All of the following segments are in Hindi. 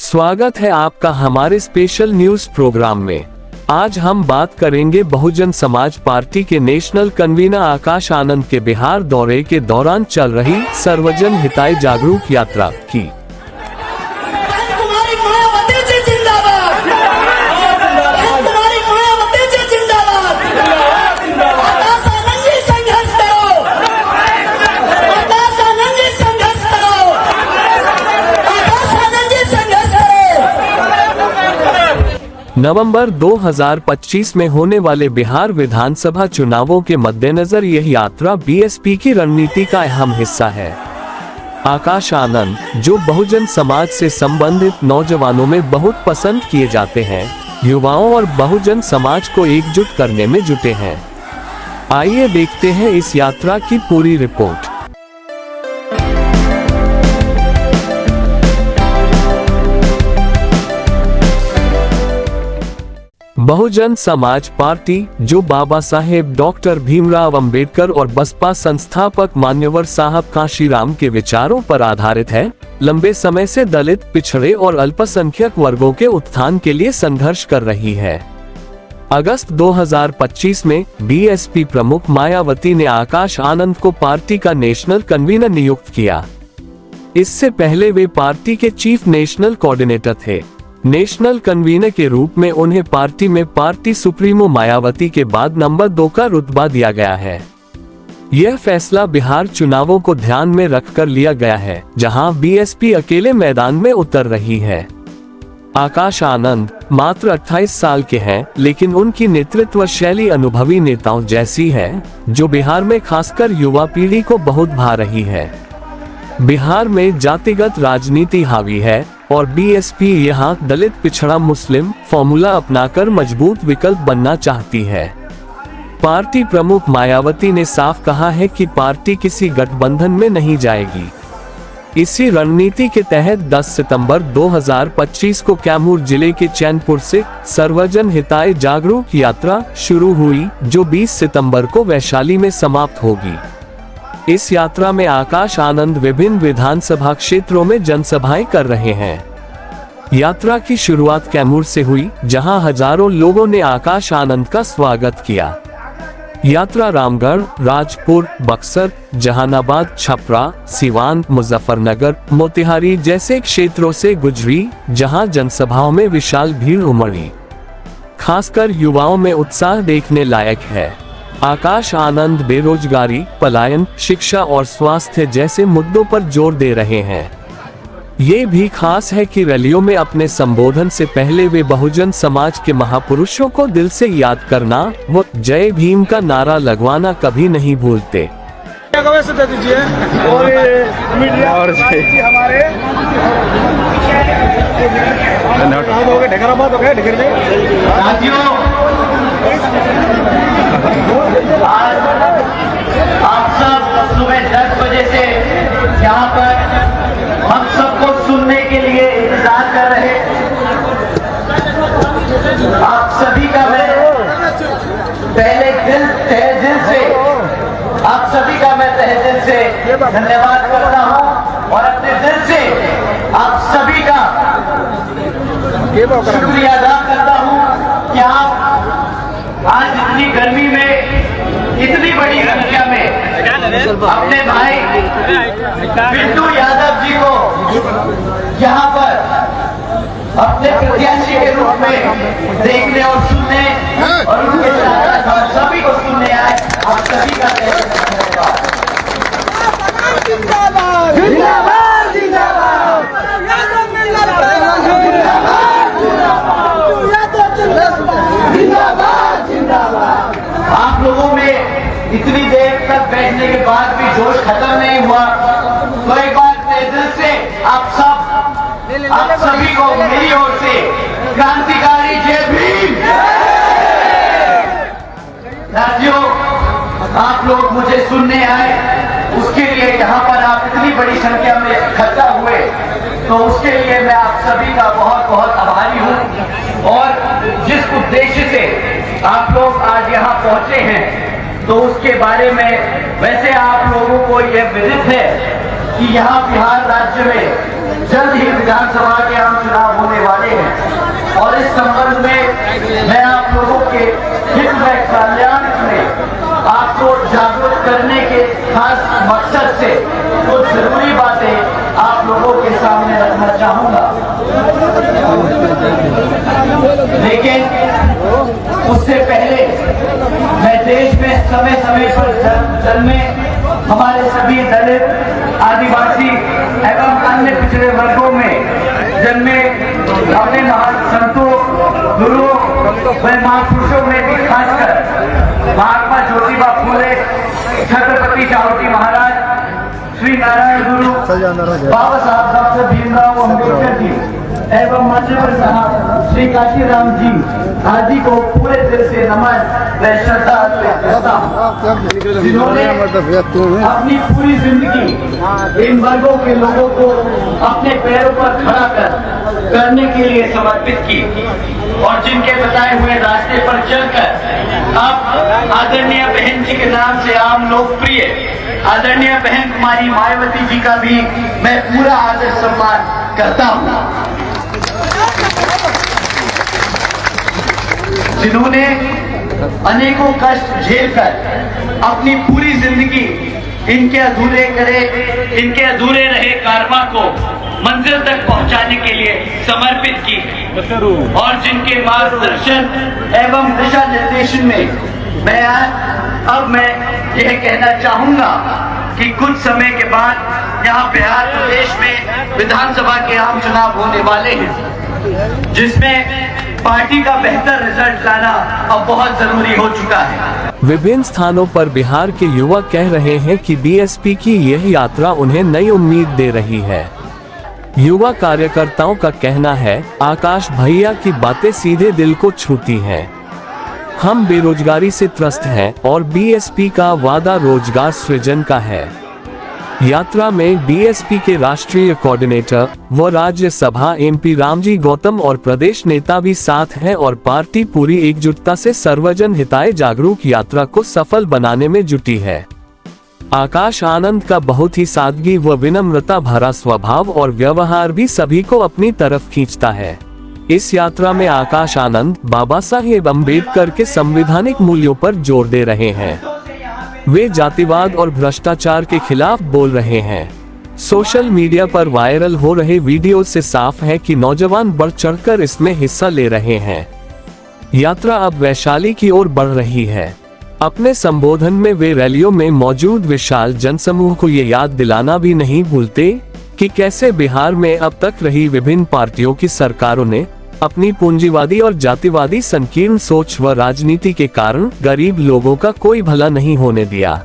स्वागत है आपका हमारे स्पेशल न्यूज प्रोग्राम में। आज हम बात करेंगे बहुजन समाज पार्टी के नेशनल कन्वीनर आकाश आनंद के बिहार दौरे के दौरान चल रही सर्वजन हिताय जागरूक यात्रा की। नवंबर 2025 में होने वाले बिहार विधानसभा चुनावों के मद्देनजर यह यात्रा बीएसपी की रणनीति का अहम हिस्सा है। आकाश आनंद, जो बहुजन समाज से संबंधित नौजवानों में बहुत पसंद किए जाते हैं, युवाओं और बहुजन समाज को एकजुट करने में जुटे हैं। आइए देखते हैं इस यात्रा की पूरी रिपोर्ट। बहुजन समाज पार्टी, जो बाबा साहेब डॉक्टर भीमराव अंबेडकर और बसपा संस्थापक मान्यवर साहब कांशीराम के विचारों पर आधारित है, लंबे समय से दलित, पिछड़े और अल्पसंख्यक वर्गों के उत्थान के लिए संघर्ष कर रही है। अगस्त 2025 में बीएसपी प्रमुख मायावती ने आकाश आनंद को पार्टी का नेशनल कन्वीनर नियुक्त किया। इससे पहले वे पार्टी के चीफ नेशनल कोऑर्डिनेटर थे। नेशनल कन्वीनर के रूप में उन्हें पार्टी में पार्टी सुप्रीमो मायावती के बाद नंबर 2 का रुतबा दिया गया है। यह फैसला बिहार चुनावों को ध्यान में रखकर लिया गया है, जहां बीएसपी अकेले मैदान में उतर रही है। आकाश आनंद मात्र 28 साल के हैं, लेकिन उनकी नेतृत्व शैली अनुभवी नेताओं जैसी है, जो बिहार में खासकर युवा पीढ़ी को बहुत भा रही है। बिहार में जातिगत राजनीति हावी है और बीएसपी यहां दलित, पिछड़ा, मुस्लिम फॉर्मूला अपनाकर मजबूत विकल्प बनना चाहती है। पार्टी प्रमुख मायावती ने साफ कहा है कि पार्टी किसी गठबंधन में नहीं जाएगी। इसी रणनीति के तहत 10 सितंबर 2025 को कैमूर जिले के चैनपुर से सर्वजन हिताय जागरूक यात्रा शुरू हुई, जो 20 सितंबर को वैशाली में समाप्त होगी। इस यात्रा में आकाश आनंद विभिन्न विधानसभा क्षेत्रों में जनसभाएं कर रहे हैं। यात्रा की शुरुआत कैमूर से हुई, जहां हजारों लोगों ने आकाश आनंद का स्वागत किया। यात्रा रामगढ़, राजपुर, बक्सर, जहानाबाद, छपरा, सिवान, मुजफ्फरनगर, मोतिहारी जैसे क्षेत्रों से गुजरी, जहां जनसभाओं में विशाल भीड़ उमड़ी। खासकर युवाओं में उत्साह देखने लायक है। आकाश आनंद बेरोजगारी, पलायन, शिक्षा और स्वास्थ्य जैसे मुद्दों पर जोर दे रहे हैं। ये भी खास है कि रैलियों में अपने संबोधन से पहले वे बहुजन समाज के महापुरुषों को दिल से याद करना व जय भीम का नारा लगवाना कभी नहीं भूलते। आप सब सुबह 10 बजे से यहाँ पर हम सबको सुनने के लिए इंतजार कर रहे। आप सभी का मैं पहले तहे दिल से आप सभी का मैं तहे दिल से धन्यवाद करता हूँ और अपने दिल से आप सभी का शुक्रिया अदा करता हूँ कि आप आज इतनी गर्मी में इतनी बड़ी संख्या में अपने भाई बिट्टू यादव जी को यहाँ पर अपने प्रत्याशी के रूप में देखने और सुनने और उनके साथ हम सभी को सुनने आए। आप सभी का धन्यवाद। जिंदाबाद जिंदाबाद जिंदाबाद जिंदाबाद। आप लोगों में इतनी देर तक बैठने के बाद भी जोश खत्म नहीं हुआ, तो एक बार दिल से आप सभी को मेरी ओर से क्रांतिकारी जय भीम। साथियों, आप लोग मुझे सुनने आए, उसके लिए यहाँ पर आप इतनी बड़ी संख्या में इकट्ठा हुए, तो उसके लिए मैं आप सभी का बहुत बहुत आभारी हूँ। और जिस उद्देश्य से आप लोग आज यहाँ पहुंचे हैं, तो उसके बारे में वैसे आप लोगों को यह विदित है कि यहाँ बिहार राज्य में जल्द ही विधानसभा के आम चुनाव संबंध में मैं आप लोगों के हित व कल्याण में आपको जागरूक करने के खास मकसद से कुछ जरूरी बातें आप लोगों के सामने रखना चाहूंगा। लेकिन उससे पहले मैं देश में समय समय पर जन्मे हमारे सभी दलित, आदिवासी एवं अन्य पिछड़े वर्गों में जन्मे अपने महान संतों, गुरुओं व महापुरुषों में भी खासकर महात्मा ज्योतिबा फूले, छत्रपति शाहू महाराज, श्री नारायण गुरु, बाबा साहब डॉक्टर भीमराव अम्बेडकर जी एवं मान्यवर साहब श्री काशीराम जी आदि को पूरे दिल से नमन व श्रद्धा अर्पित करता हूं, जिन्होंने अपनी पूरी जिंदगी इन वर्गों के लोगों को अपने पैरों पर खड़ा करने के लिए समर्पित की और जिनके बताए हुए रास्ते पर चलकर अब आदरणीय बहन जी के नाम से आम लोकप्रिय आदरणीय बहन कुमारी मायावती जी का भी मैं पूरा आदर सम्मान करता हूं, जिन्होंने अनेकों कष्ट झेलकर अपनी पूरी जिंदगी इनके अधूरे रहे कारवां को मंजिल तक पहुंचाने के लिए समर्पित की और जिनके मार्गदर्शन एवं दिशा निर्देशन में मैं यह कहना चाहूंगा कि कुछ समय के बाद यहाँ बिहार प्रदेश में विधानसभा के आम चुनाव होने वाले हैं, जिसमें पार्टी का बेहतर रिजल्ट लाना अब बहुत जरूरी हो चुका है। विभिन्न स्थानों पर बिहार के युवा कह रहे हैं कि बीएसपी की यह यात्रा उन्हें नई उम्मीद दे रही है। युवा कार्यकर्ताओं का कहना है, आकाश भैया की बातें सीधे दिल को छूती हैं। हम बेरोजगारी से त्रस्त हैं और बीएसपी का वादा रोजगार सृजन का है। यात्रा में बीएसपी के राष्ट्रीय कोऑर्डिनेटर व राज्यसभा एमपी रामजी गौतम और प्रदेश नेता भी साथ हैं और पार्टी पूरी एकजुटता से सर्वजन हिताय जागरूक यात्रा को सफल बनाने में जुटी है। आकाश आनंद का बहुत ही सादगी व विनम्रता भरा स्वभाव और व्यवहार भी सभी को अपनी तरफ खींचता है। इस यात्रा में आकाश आनंद बाबा साहेब अम्बेडकर के संवैधानिक मूल्यों पर जोर दे रहे हैं। वे जातिवाद और भ्रष्टाचार के खिलाफ बोल रहे हैं। सोशल मीडिया पर वायरल हो रहे वीडियो से साफ है कि नौजवान बढ़ चढ़कर इसमें हिस्सा ले रहे हैं। यात्रा अब वैशाली की ओर बढ़ रही है। अपने संबोधन में वे रैलियों में मौजूद विशाल जनसमूह को ये याद दिलाना भी नहीं भूलते कि कैसे बिहार में अब तक रही विभिन्न पार्टियों की सरकारों ने अपनी पूंजीवादी और जातिवादी संकीर्ण सोच व राजनीति के कारण गरीब लोगों का कोई भला नहीं होने दिया।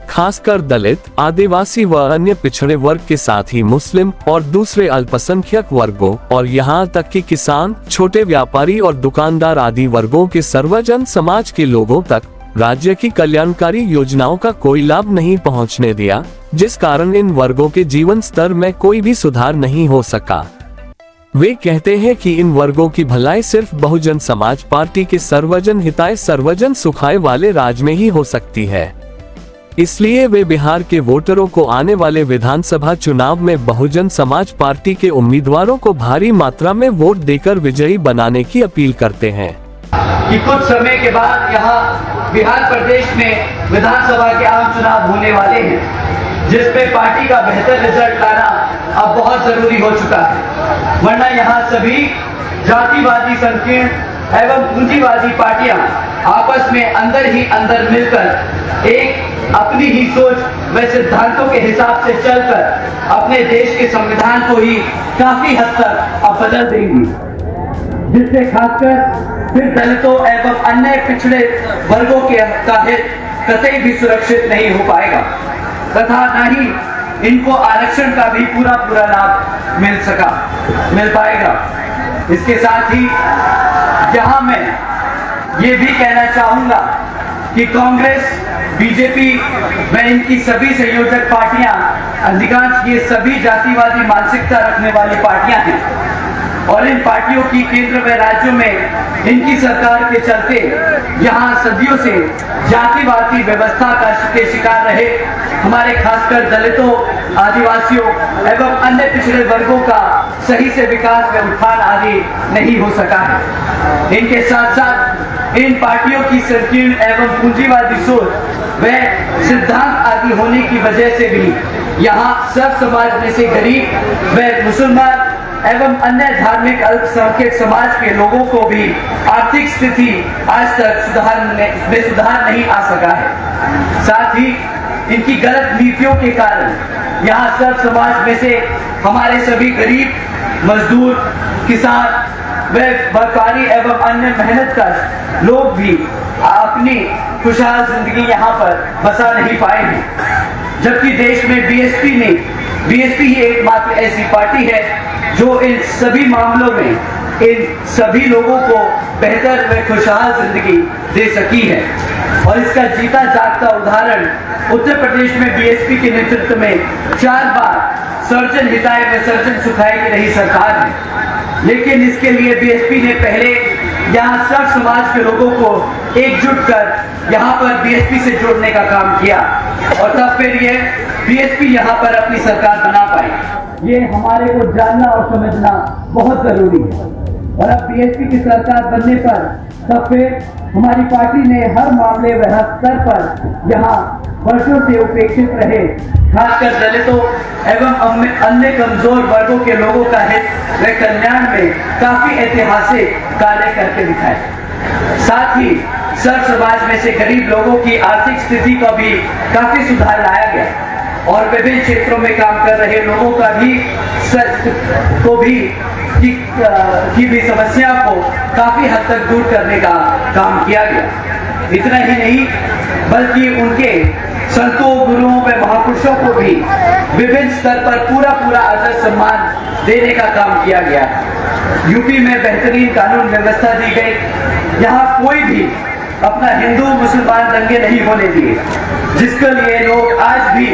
खासकर दलित, आदिवासी व अन्य पिछड़े वर्ग के साथ ही मुस्लिम और दूसरे अल्पसंख्यक वर्गों और यहाँ तक कि किसान, छोटे व्यापारी और दुकानदार आदि वर्गों के सर्वजन समाज के लोगों तक राज्य की कल्याणकारी योजनाओं का कोई लाभ नहीं पहुँचने दिया, जिस कारण इन वर्गों के जीवन स्तर में कोई भी सुधार नहीं हो सका। वे कहते हैं कि इन वर्गों की भलाई सिर्फ बहुजन समाज पार्टी के सर्वजन हिताय सर्वजन सुखाय वाले राज में ही हो सकती है। इसलिए वे बिहार के वोटरों को आने वाले विधानसभा चुनाव में बहुजन समाज पार्टी के उम्मीदवारों को भारी मात्रा में वोट देकर विजयी बनाने की अपील करते हैं। कि कुछ समय के बाद यहाँ बिहार प्रदेश में विधानसभा के आम चुनाव होने वाले हैं, जिसमें पार्टी का बेहतर रिजल्ट लाना अब बहुत जरूरी हो चुका है, वरना यहाँ सभी जातिवादी संकीर्ण एवं पूंजीवादी पार्टियां आपस में अंदर ही अंदर मिलकर एक अपनी ही सोच व सिद्धांतों के हिसाब से चलकर अपने देश के संविधान को ही काफी हद तक अब बदल देंगी, जिससे खासकर फिर दलितों एवं अन्य पिछड़े वर्गों के का हित कतई भी सुरक्षित नहीं हो पाएगा तथा न ही इनको आरक्षण का भी पूरा लाभ मिल पाएगा। इसके साथ ही यहाँ मैं ये भी कहना चाहूंगा कि कांग्रेस, बीजेपी व इनकी सभी संयोजक पार्टियां अधिकांश ये सभी जातिवादी मानसिकता रखने वाली पार्टियां हैं, और इन पार्टियों की केंद्र व राज्यों में इनकी सरकार के चलते यहाँ सदियों से जातिवादी व्यवस्था के शिकार रहे हमारे खासकर दलितों, आदिवासियों एवं अन्य पिछड़े वर्गों का सही से विकास व उत्थान आदि नहीं हो सका है। इनके साथ साथ इन पार्टियों की संकीर्ण एवं पूंजीवादी सोच व सिद्धांत आदि होने की वजह से भी यहाँ सब समाज में से गरीब व मुसलमान एवं अन्य धार्मिक अल्पसंख्यक समाज के लोगों को भी आर्थिक स्थिति आज तक सुधार नहीं आ सका है। साथ ही इनकी गलत नीतियों के कारण यहाँ सब समाज में से हमारे सभी गरीब, मजदूर, किसान व व्यापारी एवं अन्य मेहनतकश लोग भी अपनी खुशहाल जिंदगी यहाँ पर बसा नहीं पाए हैं। जबकि देश में बीएसपी ही एकमात्र ऐसी पार्टी है जो इन सभी मामलों में इन सभी लोगों को बेहतर व खुशहाल जिंदगी दे सकी है। और इसका जीता जागता उदाहरण उत्तर प्रदेश में बीएसपी के नेतृत्व में 4 बार सर्जन हिताय व सर्जन सुखाय की रही सरकार है। लेकिन इसके लिए बीएसपी ने पहले यहाँ सब समाज के लोगों को एकजुट कर यहाँ पर बीएसपी से जोड़ने का काम किया और तब फिर ये बीएसपी यहाँ पर अपनी सरकार बना पाई। ये हमारे को जानना और समझना बहुत जरूरी है। और अब बीएसपी की सरकार बनने पर तब फिर हमारी पार्टी ने हर मामले व हर स्तर पर यहाँ वर्षों से उपेक्षित रहे खासकर दलितों एवं अन्य कमजोर वर्गों के लोगों का हित व कल्याण में काफी ऐतिहासिक कार्य करके दिखाए। साथ ही सब समाज में से गरीब लोगों की आर्थिक स्थिति को भी काफी सुधार लाया गया और विभिन्न क्षेत्रों में काम कर रहे लोगों का भी की भी समस्या को काफी हद तक दूर करने का काम किया गया। इतना ही नहीं बल्कि उनके संतों, गुरुओं व महापुरुषों को भी विभिन्न स्तर पर पूरा आदर सम्मान देने का काम किया गया। यूपी में बेहतरीन कानून व्यवस्था दी गई। यहाँ कोई भी अपना हिंदू मुसलमान दंगे नहीं होने दिए, जिसके लिए लोग आज भी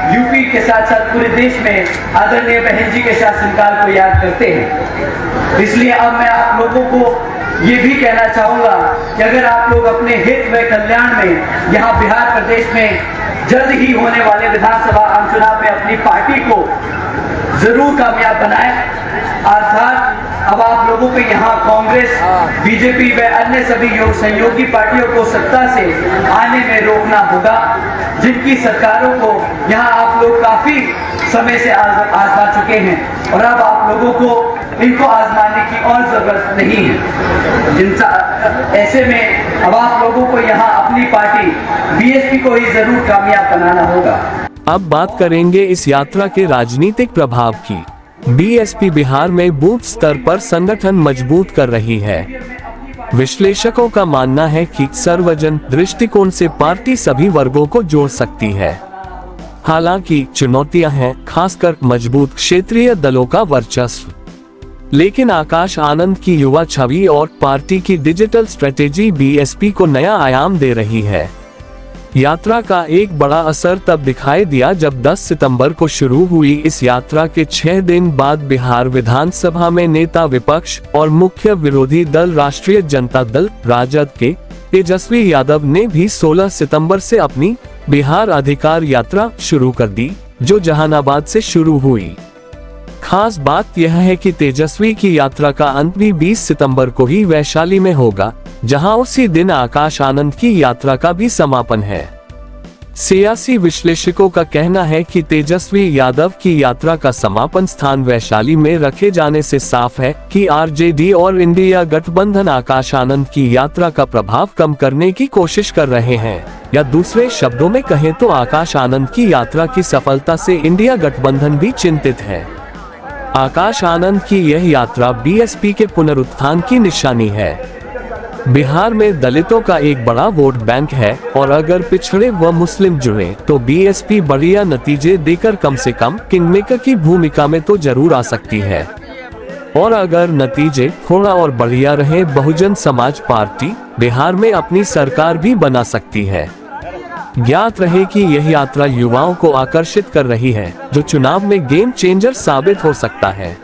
यूपी के साथ साथ पूरे देश में आदरणीय बहन जी के शासनकाल को याद करते हैं। इसलिए अब मैं आप लोगों को ये भी कहना चाहूंगा कि अगर आप लोग अपने हित व कल्याण में यहाँ बिहार प्रदेश में जल्द ही होने वाले विधानसभा आम चुनाव में अपनी पार्टी को जरूर कामयाब बनाएं। अर्थात अब आप लोगों को यहाँ कांग्रेस, बीजेपी व अन्य सभी सहयोगी पार्टियों को सत्ता से आने में रोकना होगा, जिनकी सरकारों को यहाँ आप लोग काफी समय से आजमा चुके हैं और अब आप लोगों को इनको आजमाने की और जरूरत नहीं है। ऐसे में अब आप लोगों को यहाँ अपनी पार्टी बीएसपी को ही जरूर कामयाब बनाना होगा। अब बात करेंगे इस यात्रा के राजनीतिक प्रभाव की। बीएसपी बिहार में बूथ स्तर पर संगठन मजबूत कर रही है। विश्लेषकों का मानना है कि सर्वजन दृष्टिकोण से पार्टी सभी वर्गों को जोड़ सकती है। हालांकि चुनौतियां हैं, खासकर मजबूत क्षेत्रीय दलों का वर्चस्व। लेकिन आकाश आनंद की युवा छवि और पार्टी की डिजिटल स्ट्रेटेजी बीएसपी को नया आयाम दे रही है। यात्रा का एक बड़ा असर तब दिखाई दिया जब 10 सितंबर को शुरू हुई इस यात्रा के 6 दिन बाद बिहार विधानसभा में नेता विपक्ष और मुख्य विरोधी दल राष्ट्रीय जनता दल राजद के तेजस्वी यादव ने भी 16 सितंबर से अपनी बिहार अधिकार यात्रा शुरू कर दी, जो जहानाबाद से शुरू हुई। खास बात यह है कि तेजस्वी की यात्रा का अंत भी 20 सितंबर को ही वैशाली में होगा, जहां उसी दिन आकाश आनंद की यात्रा का भी समापन है। सियासी विश्लेषकों का कहना है कि तेजस्वी यादव की यात्रा का समापन स्थान वैशाली में रखे जाने से साफ है कि आरजेडी और इंडिया गठबंधन आकाश आनंद की यात्रा का प्रभाव कम करने की कोशिश कर रहे हैं, या दूसरे शब्दों में कहें तो आकाश आनंद की यात्रा की सफलता से इंडिया गठबंधन भी चिंतित है। आकाश आनंद की यह यात्रा बीएसपी के पुनरुत्थान की निशानी है। बिहार में दलितों का एक बड़ा वोट बैंक है और अगर पिछड़े व मुस्लिम जुड़े तो बीएसपी बढ़िया नतीजे देकर कम से कम किंगमेकर की भूमिका में तो जरूर आ सकती है। और अगर नतीजे थोड़ा और बढ़िया रहे, बहुजन समाज पार्टी बिहार में अपनी सरकार भी बना सकती है। ज्ञात रहे कि यह यात्रा युवाओं को आकर्षित कर रही है, जो चुनाव में गेम चेंजर साबित हो सकता है।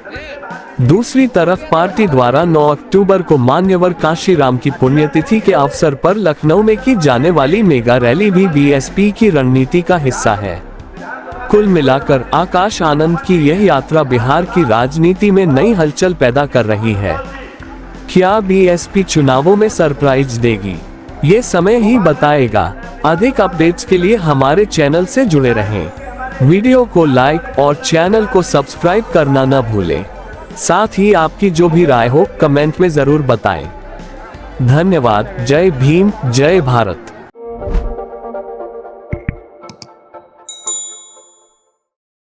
दूसरी तरफ पार्टी द्वारा 9 अक्टूबर को मान्यवर काशीराम की पुण्यतिथि के अवसर पर लखनऊ में की जाने वाली मेगा रैली भी बीएसपी की रणनीति का हिस्सा है। कुल मिलाकर आकाश आनंद की यह यात्रा बिहार की राजनीति में नई हलचल पैदा कर रही है। क्या बीएसपी चुनावों में सरप्राइज देगी, ये समय ही बताएगा। अधिक अपडेट्स के लिए हमारे चैनल से जुड़े रहें। वीडियो को लाइक और चैनल को सब्सक्राइब करना न भूलें। साथ ही आपकी जो भी राय हो कमेंट में जरूर बताएं। धन्यवाद। जय भीम, जय भारत।